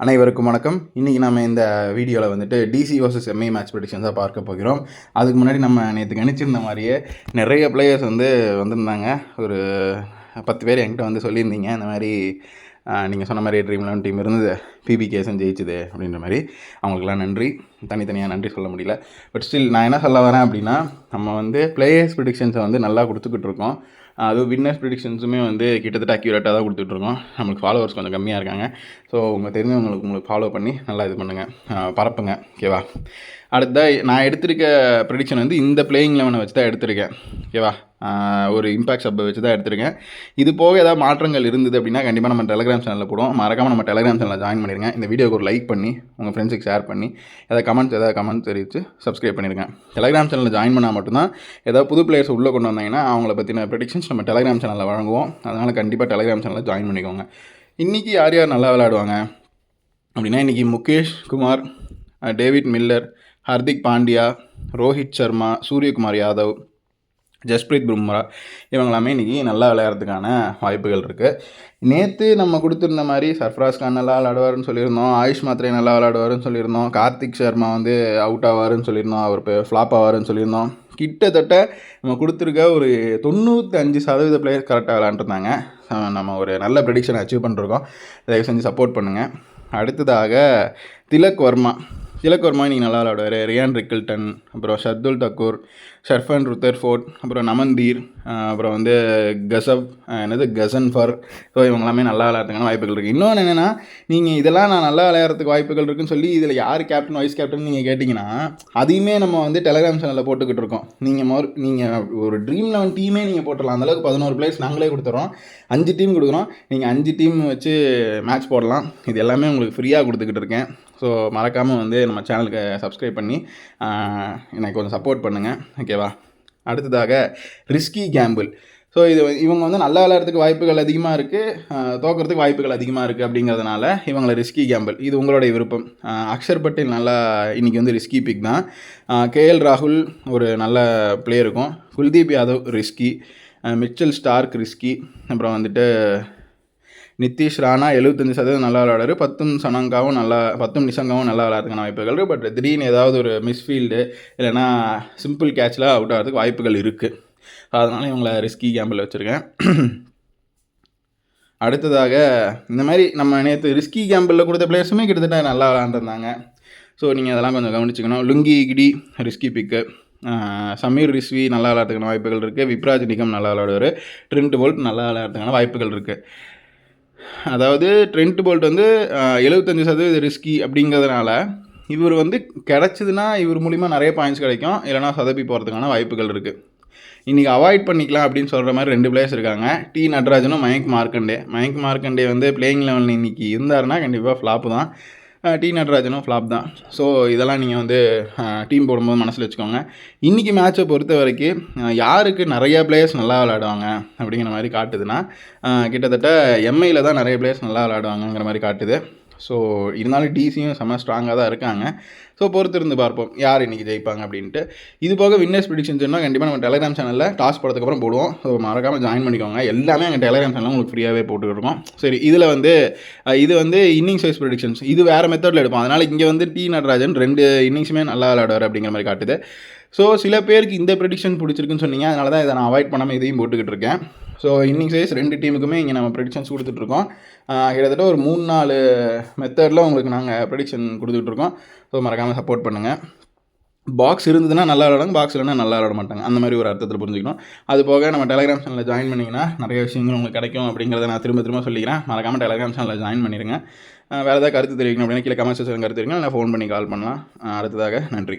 அனைவருக்கும் வணக்கம். இன்றைக்கி நம்ம இந்த வீடியோவில் வந்துட்டு டிசி வர்சஸ் எம்ஐ மேட்ச் ப்ரெடிக்ஷன்ஸாக பார்க்க போகிறோம். அதுக்கு முன்னாடி நம்ம நேற்று கணிச்சிருந்த மாதிரியே நிறைய பிளேயர்ஸ் வந்திருந்தாங்க. ஒரு 10 பேர் என்கிட்ட வந்து சொல்லியிருந்தீங்க, இந்த மாதிரி நீங்கள் சொன்ன மாதிரி ட்ரீம் 11 டீம் இருந்தது, பிபிகேஎஸ்என் ஜெயிச்சுது அப்படின்ற மாதிரி. அவங்களுக்குலாம் நன்றி, தனித்தனியாக நன்றி சொல்ல முடியல. பட் ஸ்டில் நான் என்ன சொல்ல வரேன் அப்படின்னா, நம்ம பிளேயர்ஸ் ப்ரெடிக்ஷன்ஸை நல்லா கொடுத்துக்கிட்டு இருக்கோம். அதுவும் வின்னர்ஸ் ப்ரெடிக்ஷன்ஸுமே கிட்டத்தட்ட அக்யூரேட்டாக தான் கொடுத்துட்ருக்கோம். நம்மளுக்கு ஃபாலோவர்ஸ் கொஞ்சம் கம்மியாக இருக்காங்க. ஸோ உங்களுக்கு ஃபாலோ பண்ணி நல்லா இது பண்ணுங்கள், பரப்புங்க. ஓகேவா? அடுத்ததாக நான் எடுத்திருக்க ப்ரெடிக்ஷன் இந்த பிளேயிங் 11 வச்சு தான் எடுத்திருக்கேன். ஓகேவா? ஒரு இம்பாக்ட் சப்பை வச்சு தான் எடுத்திருக்கேன். இது போக ஏதாவது மாற்றங்கள் இருந்தது அப்படின்னா கண்டிப்பாக நம்ம டெலிகிராம் சேனலில் போடுவோம். மறக்காமல் நம்ம டெலிகிராம் சேனலில் ஜாயின் பண்ணிடுங்க. இந்த வீடியோக்கு ஒரு லைக் பண்ணி உங்கள் ஃப்ரெண்ட்ஸுக்கு ஷேர் பண்ணி ஏதாவது கமெண்ட்ஸ் தெரிவித்து சப்ஸ்கிரைப் பண்ணிடுங்க. டெலிகிராம் சேனலில் ஜாயின் பண்ணால் மட்டும்தான் ஏதாவது புது பிளேயர்ஸ் உள்ளே கொண்டு வந்தாங்கன்னா அவங்கள பற்றின ப்ரெடிக்ஷன்ஸ் நம்ம டெலிகிராம் சேனலில் வழங்குவோம். அதனால் கண்டிப்பாக டெலிகிராம் சேனலில் ஜாயின் பண்ணிக்கோங்க. இன்றைக்கி யார் நல்லா விளையாடுவாங்க அப்படின்னா, இன்றைக்கி முகேஷ் குமார், டேவிட் மில்லர், ஹர்திக் பாண்டியா, ரோஹித் சர்மா, சூரியகுமார் யாதவ், ஜஸ்பிரீத் பும்ரா இவங்களாமே இன்றைக்கி நல்லா விளையாடுறதுக்கான வாய்ப்புகள் இருக்குது. நேற்று நம்ம கொடுத்துருந்த மாதிரி சர்ஃப்ராஸ் கான் நல்லா விளையாடுவார்னு சொல்லியிருந்தோம், ஆயுஷ் மாத்ரே நல்லா விளையாடுவார்னு சொல்லியிருந்தோம், கார்த்திக் சர்மா அவுட் ஆவார்னு சொல்லியிருந்தோம், அவர் ஃப்ளாப் ஆவார்னு சொல்லியிருந்தோம். கிட்டத்தட்ட நம்ம கொடுத்துருக்க ஒரு 95% பிளேயர்ஸ் கரெக்டாக விளையாண்டுருந்தாங்க. நம்ம ஒரு நல்ல ப்ரெடிக்ஷனை அச்சீவ் பண்ணிருக்கோம். தயவு செஞ்சு சப்போர்ட் பண்ணுங்கள். அடுத்ததாக திலக் வர்மா இன்றைக்கி நல்லா விளையாடுவார். ரியான் ரிக்கில்டன், அப்புறம் ஷர்துல் தக்கூர், ஷர்ஃபன் ருத்தர்ஃபோர்ட், அப்புறம் நமந்தீர், அப்புறம் கசன்ஃபர். ஸோ இவங்களாமே நல்லா விளையாடுறதுக்கான வாய்ப்புகள் இருக்குது. இன்னொன்று என்னென்னா, நீங்கள் இதெல்லாம் நான் நல்லா விளையாடுறதுக்கு வாய்ப்புகள் இருக்குன்னு சொல்லி இதில் யார் கேப்டன் வைஸ் கேப்டன் நீங்கள் கேட்டிங்கன்னா, அதையுமே நம்ம டெலிகிராம் சேனலில் போட்டுக்கிட்டு இருக்கோம். நீங்கள் ஒரு ட்ரீம் 11 டீமே நீங்கள் போட்டுடலாம். அந்தளவுக்கு 11 பிளேயர்ஸ் நாங்களே கொடுத்துறோம். 5 டீம் கொடுக்குறோம். நீங்கள் 5 டீம் வச்சு மேட்ச் போடலாம். இது எல்லாமே உங்களுக்கு ஃப்ரீயாக கொடுத்துக்கிட்டு இருக்கேன். ஸோ மறக்காமல் நம்ம சேனலுக்கு சப்ஸ்கிரைப் பண்ணி எனக்கு கொஞ்சம் சப்போர்ட் பண்ணுங்கள். ஓகேவா? அடுத்ததாக ரிஸ்கி கேம்பிள். ஸோ இவங்க நல்லா விளையாடுறதுக்கு வாய்ப்புகள் அதிகமாக இருக்குது, தோக்கிறதுக்கு வாய்ப்புகள் அதிகமாக இருக்குது. அப்படிங்கிறதுனால இவங்களை ரிஸ்கி கேம்பிள். இது உங்களுடைய விருப்பம். அக்ஷர் பட்டேல் நல்லா இன்றைக்கி ரிஸ்கி பிக் தான். கேஎல் ராகுல் ஒரு நல்ல பிளேயர் இருக்கும். Kuldeep Yadav risky, Mitchell Stark risky, அப்புறம் நிதிஷ் ராணா 75% நல்லா விளையாடுறாரு. 10 நிஷங்காவும் நல்லா விளையாடுறதுக்கான வாய்ப்புகள் இருக்குது. பட் திடீர்னு ஏதாவது ஒரு மிஸ்ஃபீல்டு இல்லைனா சிம்பிள் கேட்சில் அவுட் ஆகிறதுக்கு வாய்ப்புகள் இருக்குது. அதனால் இவங்களை ரிஸ்கி கேம்பிள் வச்சுருக்கேன். அடுத்ததாக இந்த மாதிரி நம்ம நேற்று ரிஸ்கி கேம்பிளில் கொடுத்த பிளேயர்ஸுமே கிட்டத்தட்ட நல்லா விளையாண்டுருந்தாங்க. ஸோ நீங்கள் அதெல்லாம் கொஞ்சம் கவனிச்சிக்கணும். லுங்கி கிடி ரிஸ்கி பிக்கு, சமீர் ரிஸ்வி நல்லா விளையாடுறதுக்கான வாய்ப்புகள் இருக்குது. விப்ராஜ் நிகம் நல்லா விளையாடுவார். ட்ரெண்ட் போல்ட் நல்லா விளையாடுறதுக்கான வாய்ப்புகள் இருக்குது. அதாவது ட்ரெண்ட் போல்ட் 75% ரிஸ்கி அப்படிங்கிறதுனால இவர் கிடச்சிதுன்னா இவர் மூலிமா நிறைய பாயிண்ட்ஸ் கிடைக்கும், இல்லைனா சொதப்பி போகிறதுக்கான வாய்ப்புகள் இருக்குது. இன்றைக்கி அவாய்ட் பண்ணிக்கலாம் அப்படின்னு சொல்கிற மாதிரி 2 பிளேயர்ஸ் இருக்காங்க. டி நட்ராஜனும் மயங்க் மார்க்கண்டே பிளேயிங் 11 இன்றைக்கி இருந்தாருன்னா கண்டிப்பாக ஃப்ளாப்பு தான். டி நட்ராஜனும் ஃப்ளாப் தான். ஸோ இதெல்லாம் நீங்கள் டீம் போடும்போது மனசில் வச்சுக்கோங்க. இன்றைக்கி மேட்சை பொறுத்த வரைக்கும் யாருக்கு நிறையா பிளேயர்ஸ் நல்லா விளையாடுவாங்க அப்படிங்கிற மாதிரி காட்டுதுன்னா, கிட்டத்தட்ட எம்ஐயில் தான் நிறைய பிளேயர்ஸ் நல்லா விளையாடுவாங்கங்கிற மாதிரி காட்டுது. ஸோ இருந்தாலும் டிசியும் செம்ம ஸ்ட்ராங்காக தான் இருக்காங்க. ஸோ பொறுத்திருந்து பார்ப்போம் யார் இன்றைக்கி ஜெயிப்பாங்க அப்படின்ட்டு. இது போக வின்னர்ஸ் ப்ரெடிக்ஷன்ஸ் சொன்னால் கண்டிப்பாக நம்ம டெலிகிராம் சேனலில் டாஸ் போடுறதுக்கப்புறம் போடுவோம். ஸோ மறக்காமல் ஜாயின் பண்ணிக்கோங்க. எல்லாமே எங்கள் டெலிகிராம் சேனலில் உங்களுக்கு ஃப்ரீயாகவே போட்டுருக்கோம். சரி, இதில் இது இன்னிங்ஸ் வைஸ் ப்ரெடிக்ஷன்ஸ் இது வேறு மெத்தடில் எடுப்போம். அதனால் இங்கே டி நட்ராஜன் 2 இன்னிங்ஸுமே நல்லா விளையாடுவார் அப்படிங்கிற மாதிரி காட்டுது. ஸோ சில பேருக்கு இந்த ப்ரெடிக்ஷன் பிடிச்சிருக்குன்னு சொன்னீங்க, அதனால தான் இதை நான் அவாய்ட் பண்ணாமல் இதையும் போட்டுக்கிட்டு இருக்கேன். ஸோ இன்னிங்ஸ் வைஸ் 2 டீமுக்குமே இங்கே நம்ம ப்ரெடிக்ஷன்ஸ் கொடுத்துட்ருக்கோம். கிட்டத்தட்ட ஒரு 3-4 மெத்தடில் உங்களுக்கு நாங்கள் ப்ரெடிக்ஷன் கொடுத்துட்ருக்கோம். ஸோ மறக்காமல் சப்போர்ட் பண்ணுங்கள். பாக்ஸ் இருந்ததுன்னா நல்லா விளாடுவாங்க, பாக்ஸ் இல்லைனா நல்லா விளாட மாட்டாங்க. அந்த மாதிரி ஒரு அர்த்தத்தில் புரிஞ்சுக்கணும். அது போக நம்ம டெலிகிராம் சேனலில் ஜாயின் பண்ணிங்கன்னா நிறைய விஷயங்கள் உங்களுக்கு கிடைக்கும் அப்படிங்கிறத நான் திரும்ப சொல்லிக்கிறேன். மறக்காமல் டெலிகிராம் சேனலில் ஜாயின் பண்ணிடுங்க. வேறு ஏதாவது கருத்து தெரிவிக்கணும் அப்படின்னா கீழே கமெண்ட் செக்ஷனில் கருத்து தெரிவிங்க, இல்லை ஃபோன் பண்ணி கால் பண்ணலாம். அடுத்ததாக நன்றி.